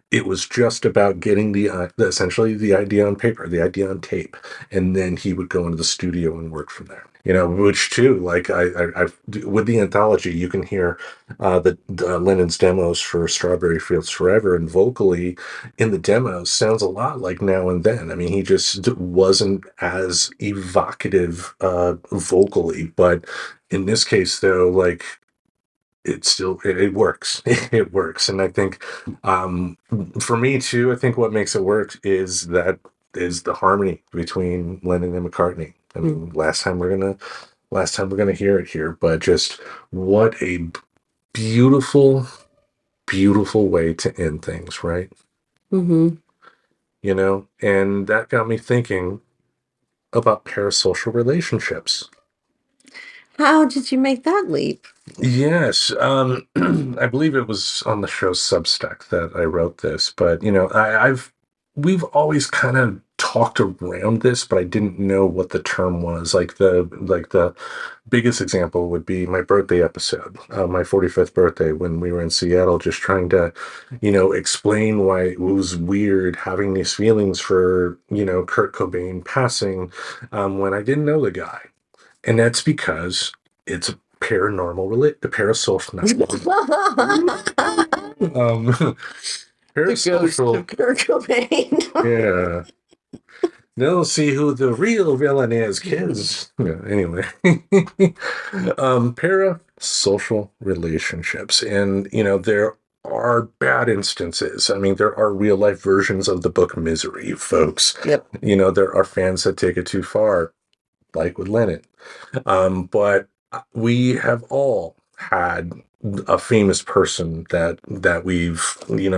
it was just about getting essentially the idea on paper, the idea on tape, and then he would go into the studio and work from there. Which too, like I with the anthology, you can hear the Lennon's demos for Strawberry Fields Forever, and vocally in the demos sounds a lot like Now and Then. He just wasn't as evocative vocally, but in this case, though, like it works. It works. And I think for me too, I think what makes it work is the harmony between Lennon and McCartney. Last time we're gonna hear it here, but just what a beautiful, beautiful way to end things, right? And that got me thinking about parasocial relationships. How did you make that leap? Yes, I believe it was on the show Substack that I wrote this, but we've always kind of talked around this, but I didn't know what the term was. Like the biggest example would be my birthday episode, my 45th birthday, when we were in Seattle, just trying to, explain why it was weird having these feelings for, Kurt Cobain passing, when I didn't know the guy. And that's because it's a parasocial. Parasocial. The ghost of Kurt Cobain. Yeah. They'll see who the real villain is, kids. Yeah, anyway, parasocial relationships, and there are bad instances. I mean, there are real life versions of the book Misery, folks. Yep. There are fans that take it too far, like with Lennon. But we have all had a famous person that we've,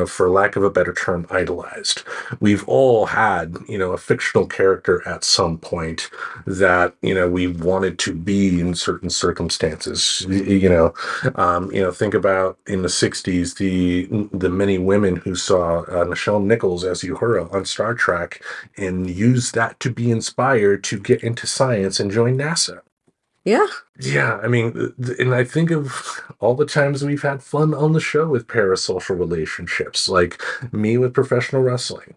for lack of a better term, idolized. We've all had, a fictional character at some point that, we wanted to be in certain circumstances. Think about in the 60s, the many women who saw Nichelle Nichols as Uhura on Star Trek and used that to be inspired to get into science and join NASA. Yeah. Yeah, I mean, and I think of all the times we've had fun on the show with parasocial relationships, like me with professional wrestling.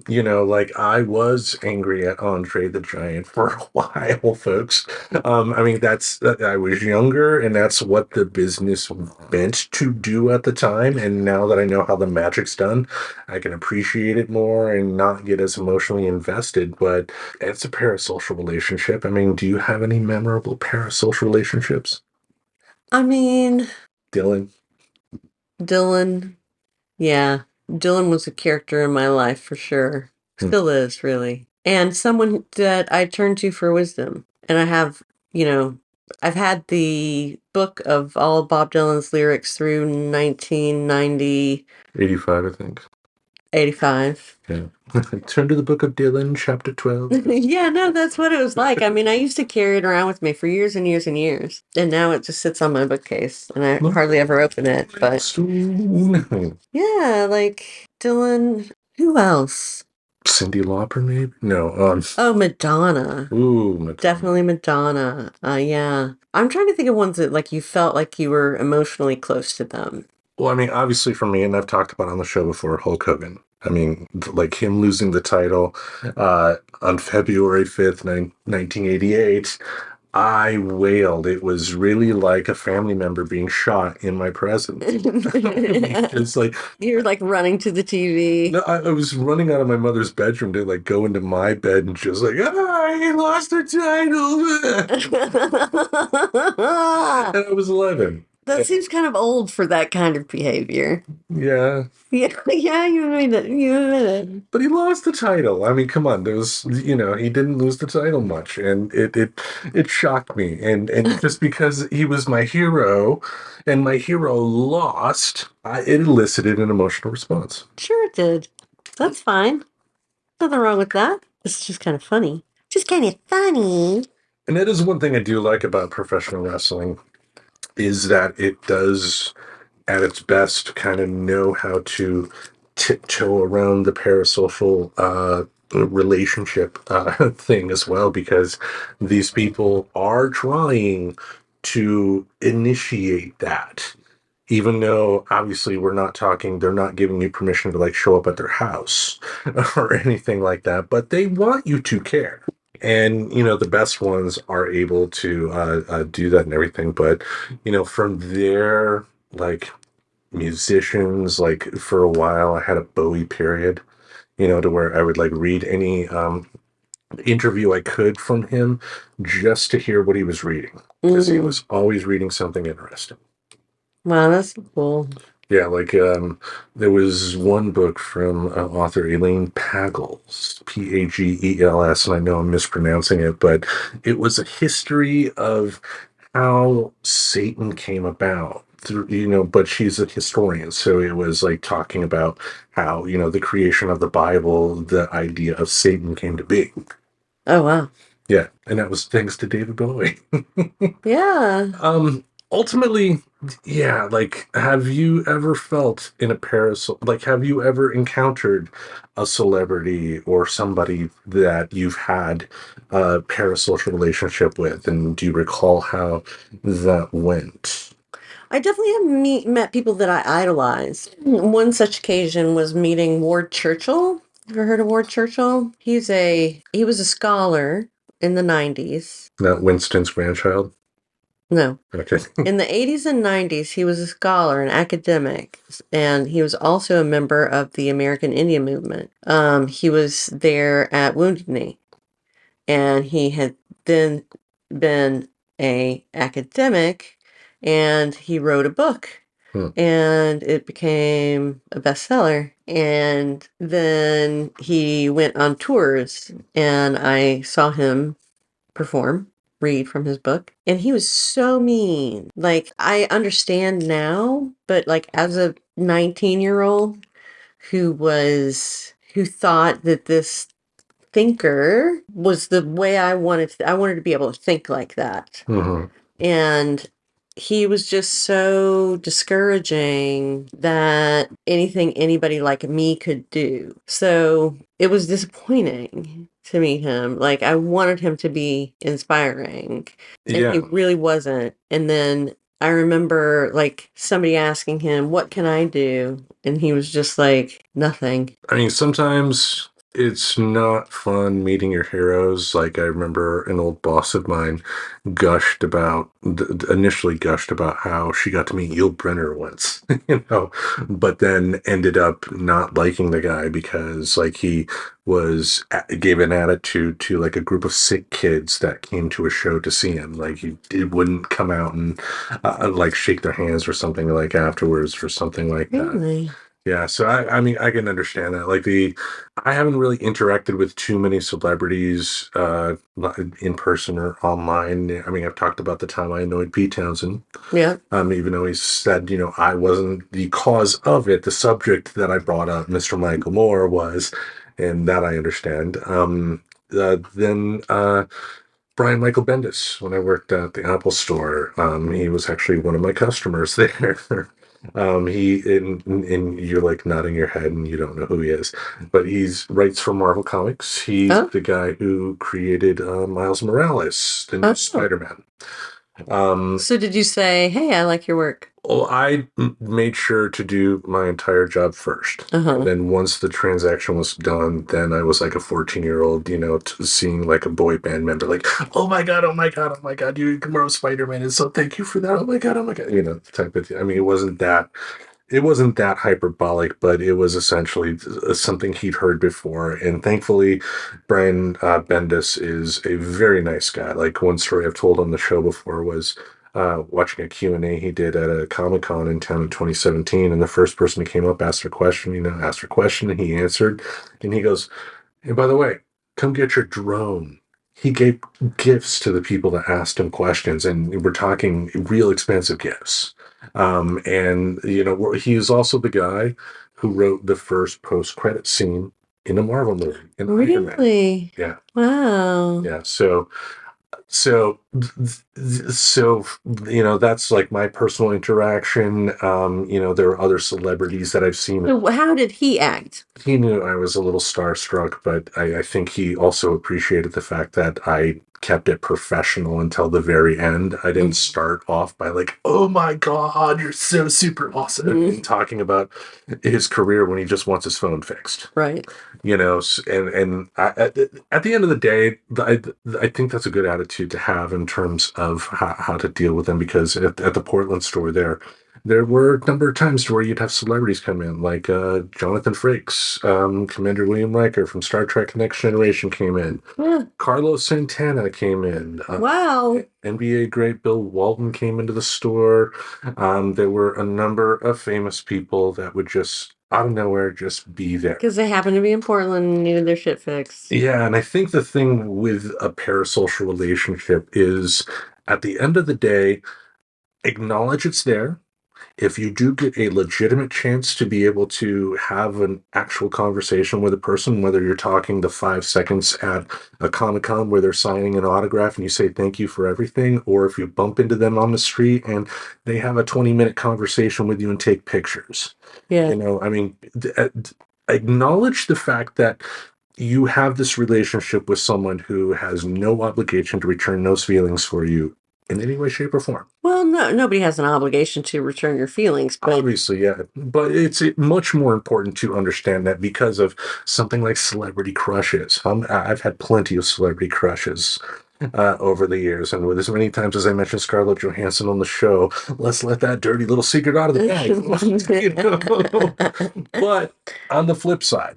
Like I was angry at Andre the Giant for a while, folks. I mean, I was younger, and that's what the business meant to do at the time. And now that I know how the magic's done, I can appreciate it more and not get as emotionally invested. But it's a parasocial relationship. I mean, do you have any memorable parasocial relationships? I mean, Dylan? Dylan. Yeah. Dylan was a character in my life for sure. Still is, really. And someone that I turn to for wisdom. And I have, I've had the book of all Bob Dylan's lyrics through 1990. 85, I think. 85. Yeah. Turn to the book of Dylan, chapter 12. Yeah, no, that's what it was like. I mean, I used to carry it around with me for years and years and years. And now it just sits on my bookcase and I hardly ever open it. But Soon. yeah, like Dylan. Who else? Cyndi Lauper, maybe? No. Oh, Madonna. Ooh, Madonna. Definitely Madonna. Yeah. I'm trying to think of ones that like you felt like you were emotionally close to them. Well, I mean, obviously for me, and I've talked about on the show before, Hulk Hogan. I mean, like him losing the title on February 5th, 1988, I wailed. It was really like a family member being shot in my presence. It's like You're like running to the TV. no, I was running out of my mother's bedroom to like go into my bed and just like, he lost the title. And I was 11. That seems kind of old for that kind of behavior. Yeah. Yeah, you made it. You admit it. But he lost the title. I mean, come on. There was, he didn't lose the title much, and it shocked me. And just because he was my hero, and my hero lost, it elicited an emotional response. Sure it did. That's fine. Nothing wrong with that. It's just kind of funny. Just kind of funny. And that is one thing I do like about professional wrestling, is that it does, at its best, kind of know how to tiptoe around the parasocial relationship thing as well, because these people are trying to initiate that. Even though obviously they're not giving you permission to like show up at their house or anything like that, but they want you to care. And, the best ones are able to do that and everything. But, from there, like musicians, like for a while, I had a Bowie period, to where I would like read any interview I could from him just to hear what he was reading. Because he was always reading something interesting. Wow, that's cool. Yeah, like there was one book from author Elaine Pagels, Pagels, and I know I'm mispronouncing it, but it was a history of how Satan came about. But she's a historian, so it was like talking about how, the creation of the Bible, the idea of Satan came to be. Oh, wow. Yeah, and that was thanks to David Bowie. Yeah. Ultimately, yeah, like, have you ever felt in a have you ever encountered a celebrity or somebody that you've had a parasocial relationship with, and do you recall how that went? I definitely have met people that I idolized. One such occasion was meeting Ward Churchill. Have you ever heard of Ward Churchill? He was a scholar in the 90s. Not Winston's grandchild? No. Okay. In the 80s and 90s, he was a scholar, an academic, and he was also a member of the American Indian movement. He was there at Wounded Knee. and he had then been a academic, and he wrote a book. And it became a bestseller. And then he went on tours, and I saw him read from his book. And he was so mean. Like, I understand now, but like as a 19-year-old who thought that this thinker was the way I wanted to be able to think like that. And he was just so discouraging that anything anybody like me could do. So it was disappointing to meet him. Like, I wanted him to be inspiring, and he really wasn't. And then I remember like somebody asking him, "What can I do?" And he was just like, "Nothing." I mean, sometimes it's not fun meeting your heroes. Like, I remember an old boss of mine initially gushed about how she got to meet Yul Brynner once, but then ended up not liking the guy because like he gave an attitude to like a group of sick kids that came to a show to see him. Like he wouldn't come out and like shake their hands or something like afterwards or something like that. Yeah, so I mean, I can understand that. Like I haven't really interacted with too many celebrities in person or online. I mean, I've talked about the time I annoyed Pete Townsend. Yeah. Even though he said, I wasn't the cause of it. The subject that I brought up, Mr. Michael Moore, was, and that I understand. Then Brian Michael Bendis, when I worked at the Apple Store, he was actually one of my customers there. And you're like nodding your head and you don't know who he is, but writes for Marvel Comics. He's the guy who created Miles Morales, the new Spider-Man. So did you say, "Hey, I like your work"? Well, I made sure to do my entire job first. And then once the transaction was done, then I was like a 14-year-old, seeing like a boy band member, like, oh my God, you wrote Spider-Man, and so thank you for that. Oh my God, type of thing. I mean, it wasn't that hyperbolic, but it was essentially something he'd heard before. And thankfully, Brian Bendis is a very nice guy. Like one story I've told on the show before was watching a Q&A he did at a Comic-Con in town in 2017. And the first person who came up asked a question, and he answered. And he goes, "And by the way, come get your drone." He gave gifts to the people that asked him questions, and we're talking real expensive gifts. And he's also the guy who wrote the first post-credit scene in a Marvel movie. Really? Yeah. Wow. Yeah. So that's like my personal interaction. There are other celebrities that I've seen. So how did he act? He knew I was a little starstruck, but I think he also appreciated the fact that I kept it professional until the very end. I didn't start off by like, oh my God, you're so super awesome, and talking about his career when he just wants his phone fixed. Right. And at the end of the day, I think that's a good attitude to have in terms of how to deal with them, because at the Portland store there were a number of times where you'd have celebrities come in, like Jonathan Frakes, Commander William Riker from Star Trek Next Generation came in. Yeah. Carlos Santana came in. Wow. NBA great Bill Walton came into the store. There were a number of famous people that would just, out of nowhere, just be there. Because they happened to be in Portland and needed their shit fixed. Yeah, and I think the thing with a parasocial relationship is, at the end of the day, acknowledge it's there. If you do get a legitimate chance to be able to have an actual conversation with a person, whether you're talking the 5 seconds at a Comic-Con where they're signing an autograph and you say thank you for everything, or if you bump into them on the street and they have a 20-minute conversation with you and take pictures. Yeah. I mean, acknowledge the fact that you have this relationship with someone who has no obligation to return those feelings for you in any way, shape, or form. Well, no, nobody has an obligation to return your feelings, but obviously, yeah. But it's much more important to understand that because of something like celebrity crushes. I've had plenty of celebrity crushes. over the years. And with as many times as I mentioned Scarlett Johansson on the show, let's let that dirty little secret out of the bag. But on the flip side,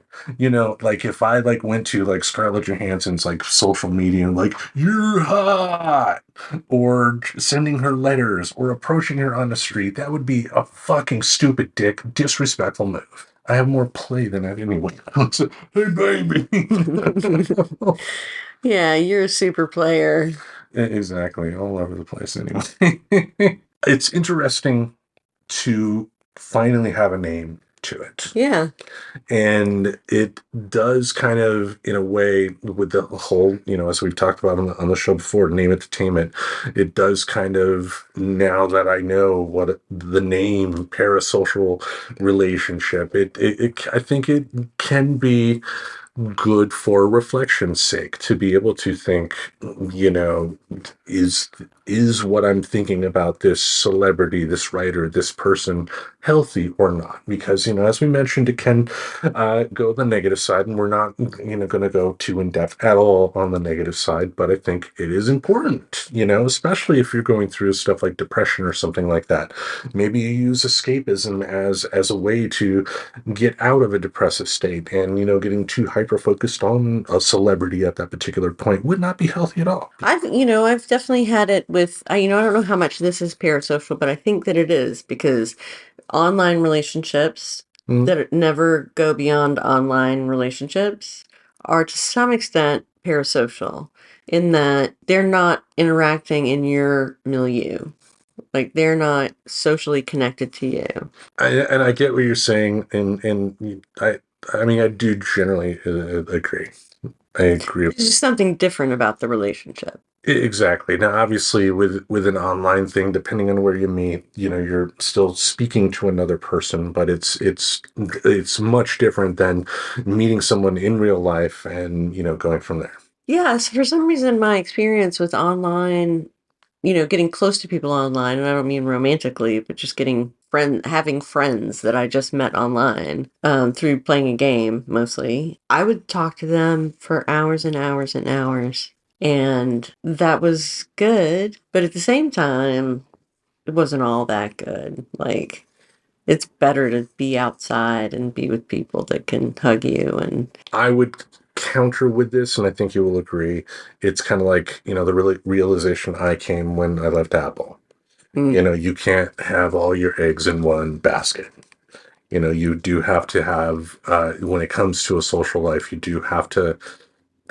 like if I like went to like Scarlett Johansson's like social media and like, you're hot, or sending her letters or approaching her on the street, that would be a fucking stupid dick, disrespectful move. I have more play than that anyway. Hey, baby. Yeah, you're a super player. Exactly. All over the place anyway. It's interesting to finally have a name to it. Yeah. And it does kind of, in a way, with the whole, as we've talked about on the show before, name it to tame it, it does kind of, now that I know what the name parasocial relationship, I think it can be good for reflection's sake to be able to think, is what I'm thinking about this celebrity, this writer, this person healthy or not? Because, as we mentioned, it can go the negative side, and we're not, going to go too in depth at all on the negative side, but I think it is important, especially if you're going through stuff like depression or something like that. Maybe you use escapism as a way to get out of a depressive state, and, getting too hyper-focused on a celebrity at that particular point would not be healthy at all. I've definitely had it with, I don't know how much this is parasocial, but I think that it is, because online relationships that never go beyond online relationships are to some extent parasocial, in that they're not interacting in your milieu. Like, they're not socially connected to you. And I get what you're saying, and I do generally agree. I agree. There's just something different about the relationship. Exactly. Now, obviously, with an online thing, depending on where you meet, you're still speaking to another person, but it's much different than meeting someone in real life and going from there. Yeah, so for some reason, my experience with online, getting close to people online, and I don't mean romantically, but just having friends that I just met online, through playing a game mostly, I would talk to them for hours and hours and hours. And that was good, but at the same time, it wasn't all that good. Like, it's better to be outside and be with people that can hug you. And I would counter with this, and I think you will agree, it's kind of like, the realization I came when I left Apple. You can't have all your eggs in one basket. You do have to have, when it comes to a social life, you do have to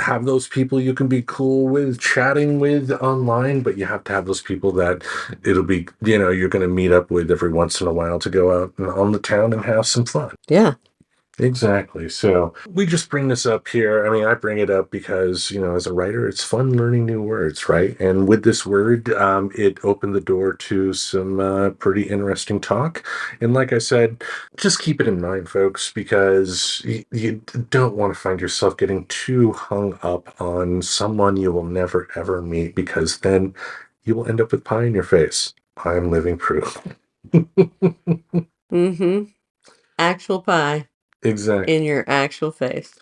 have those people you can be cool with chatting with online, but you have to have those people that it'll be, you're going to meet up with every once in a while to go out on the town and have some fun. yeah. Exactly. So we just bring this up here. I mean, I bring it up because, as a writer, it's fun learning new words, right? And with this word, it opened the door to some pretty interesting talk. And like I said, just keep it in mind, folks, because you don't want to find yourself getting too hung up on someone you will never, ever meet, because then you will end up with pie in your face. I'm living proof. Mm-hmm. Actual pie. Exactly. In your actual face.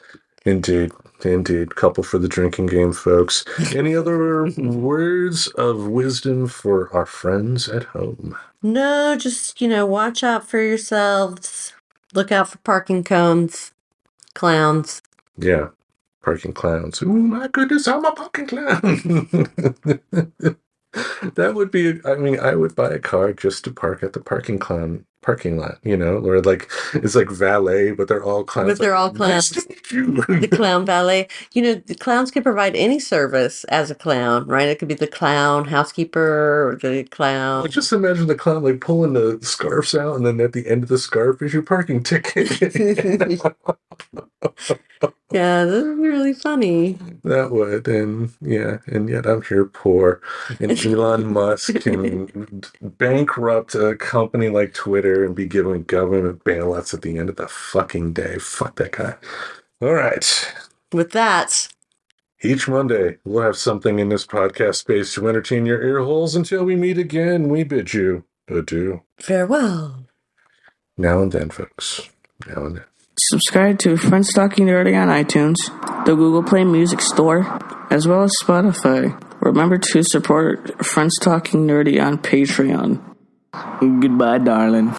Indeed. Couple for the drinking game, folks. Any other words of wisdom for our friends at home? No, just, watch out for yourselves. Look out for parking cones. Clowns. Yeah. Parking clowns. Ooh, my goodness, I'm a parking clown. That would be, I would buy a car just to park at the parking lot, or like, it's like valet, but they're all clowns. But they're all clowns. Nice to meet you. The clown valet. The clowns can provide any service as a clown, right? It could be the clown housekeeper or the clown. Well, just imagine the clown like pulling the scarves out, and then at the end of the scarf is your parking ticket. Yeah, that would be really funny. That would, and yet I'm here poor, and Elon Musk can bankrupt a company like Twitter and be giving government bailouts at the end of the fucking day. Fuck that guy. All right. With that, each Monday, we'll have something in this podcast space to entertain your ear holes. Until we meet again, we bid you adieu. Farewell. Now and then, folks. Now and then. Subscribe to Friends Talking Nerdy on iTunes, the Google Play Music Store, as well as Spotify. Remember to support Friends Talking Nerdy on Patreon. Goodbye, darling.